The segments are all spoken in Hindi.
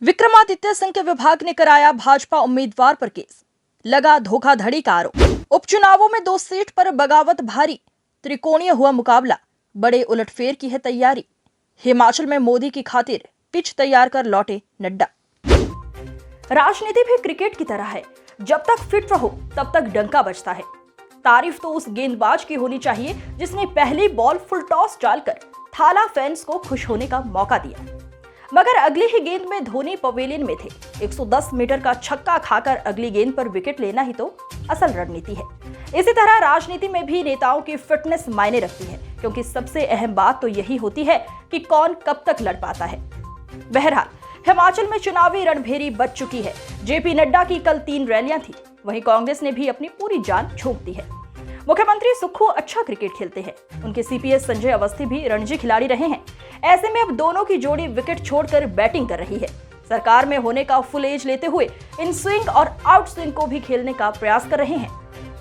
विक्रमादित्य सिंह के विभाग ने कराया भाजपा उम्मीदवार पर केस, लगा धोखाधड़ी का आरोप। उपचुनावों में 2 सीट पर बगावत भारी, त्रिकोणीय हुआ मुकाबला, बड़े उलटफेर की है तैयारी। हिमाचल में मोदी की खातिर पिच तैयार कर लौटे नड्डा। राजनीति भी क्रिकेट की तरह है, जब तक फिट रहो तब तक डंका बजता है। तारीफ तो उस गेंदबाज की होनी चाहिए जिसने पहली बॉल फुल टॉस डालकर थाला फैंस को खुश होने का मौका दिया, मगर अगली ही गेंद में धोनी पवेलियन में थे। 110 मीटर का छक्का खाकर अगली गेंद पर विकेट लेना ही तो असल रणनीति है। इसी तरह राजनीति में भी नेताओं की फिटनेस मायने रखती है, क्योंकि सबसे अहम बात तो यही होती है कि कौन कब तक लड़ पाता है। बहरहाल हिमाचल में चुनावी रणभेरी बच चुकी है। जेपी नड्डा की कल 3 रैलियां थी, वहीं कांग्रेस ने भी अपनी पूरी जान झोंक दी है। मुख्यमंत्री सुक्खू अच्छा क्रिकेट खेलते हैं, उनके सीपीएस संजय अवस्थी भी रणजी खिलाड़ी रहे हैं। ऐसे में अब दोनों की जोड़ी विकेट छोड़कर बैटिंग कर रही है। सरकार में होने का फुल एज लेते हुए इन स्विंग और आउट स्विंग को भी खेलने का प्रयास कर रहे हैं।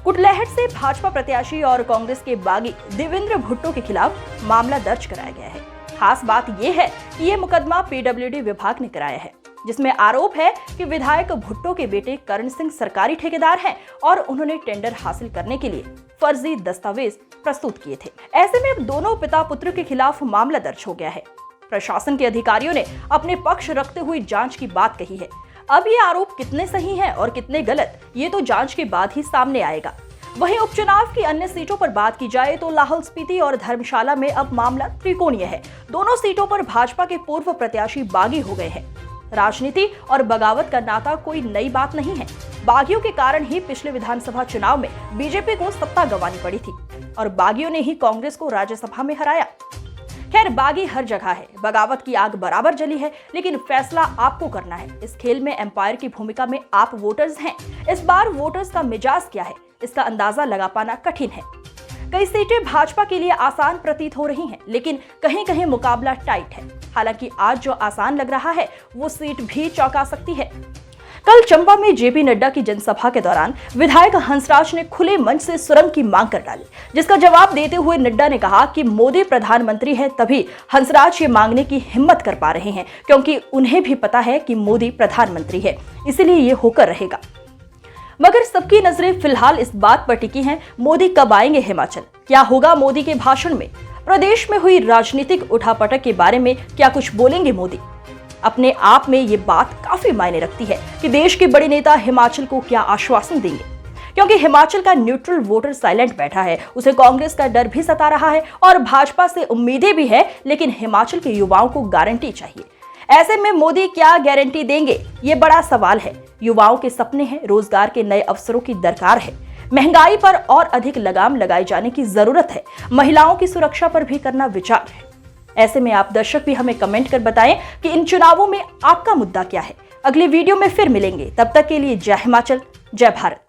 कुटलैहड़ से भाजपा प्रत्याशी और कांग्रेस के बागी देवेंद्र भुट्टो के खिलाफ मामला दर्ज कराया गया है। खास बात यह है कि यह मुकदमा पीडब्ल्यूडी विभाग ने कराया है, जिसमें आरोप है कि विधायक भुट्टो के बेटे करण सिंह सरकारी ठेकेदार हैं और उन्होंने टेंडर हासिल करने के लिए फर्जी दस्तावेज प्रस्तुत किए थे। ऐसे में अब दोनों पिता पुत्र के खिलाफ मामला दर्ज हो गया है। प्रशासन के अधिकारियों ने अपने पक्ष रखते हुए जांच की बात कही है। अब ये आरोप कितने सही हैं और कितने गलत, ये तो जांच के बाद ही सामने आएगा। वहीं उपचुनाव की अन्य सीटों पर बात की जाए तो लाहौल स्पीति और धर्मशाला में अब मामला त्रिकोणीय है। दोनों सीटों पर भाजपा के पूर्व प्रत्याशी बागी हो गए हैं। राजनीति और बगावत का नाता कोई नई बात नहीं है। बागियों के कारण ही पिछले विधानसभा चुनाव में बीजेपी को सत्ता गंवानी पड़ी थी और बागियों ने ही कांग्रेस को राज्यसभा में हराया। खैर, बागी हर जगह है, बगावत की आग बराबर जली है, लेकिन फैसला आपको करना है। इस खेल में एम्पायर की भूमिका में आप वोटर्स हैं। इस बार वोटर्स का मिजाज क्या है, इसका अंदाजा लगा पाना कठिन है। कई सीटें भाजपा के लिए आसान प्रतीत हो रही हैं, लेकिन कहीं कहीं मुकाबला टाइट है। हालांकि आज जो आसान लग रहा है वो सीट भी चौंका सकती है। कल चंबा में जेपी नड्डा की जनसभा के दौरान विधायक हंसराज ने खुले मंच से सुरंग की मांग कर डाली, जिसका जवाब देते हुए नड्डा ने कहा कि मोदी प्रधानमंत्री है, तभी हंसराज ये मांगने की हिम्मत कर पा रहे हैं, क्योंकि उन्हें भी पता है कि मोदी प्रधानमंत्री है, इसलिए ये होकर रहेगा। मगर सबकी नजरें फिलहाल इस बात पर टिकी हैं, मोदी कब आएंगे हिमाचल, क्या होगा मोदी के भाषण में, प्रदेश में हुई राजनीतिक उठापटक के बारे में क्या कुछ बोलेंगे मोदी। अपने आप में ये बात काफी मायने रखती है कि देश के बड़े नेता हिमाचल को क्या आश्वासन देंगे, क्योंकि हिमाचल का न्यूट्रल वोटर साइलेंट बैठा है। उसे कांग्रेस का डर भी सता रहा है और भाजपा से उम्मीदें भी है, लेकिन हिमाचल के युवाओं को गारंटी चाहिए। ऐसे में मोदी क्या गारंटी देंगे, ये बड़ा सवाल है। युवाओं के सपने हैं, रोजगार के नए अवसरों की दरकार है, महंगाई पर और अधिक लगाम लगाए जाने की जरूरत है, महिलाओं की सुरक्षा पर भी करना विचार है। ऐसे में आप दर्शक भी हमें कमेंट कर बताएं कि इन चुनावों में आपका मुद्दा क्या है। अगली वीडियो में फिर मिलेंगे, तब तक के लिए जय हिमाचल, जय भारत।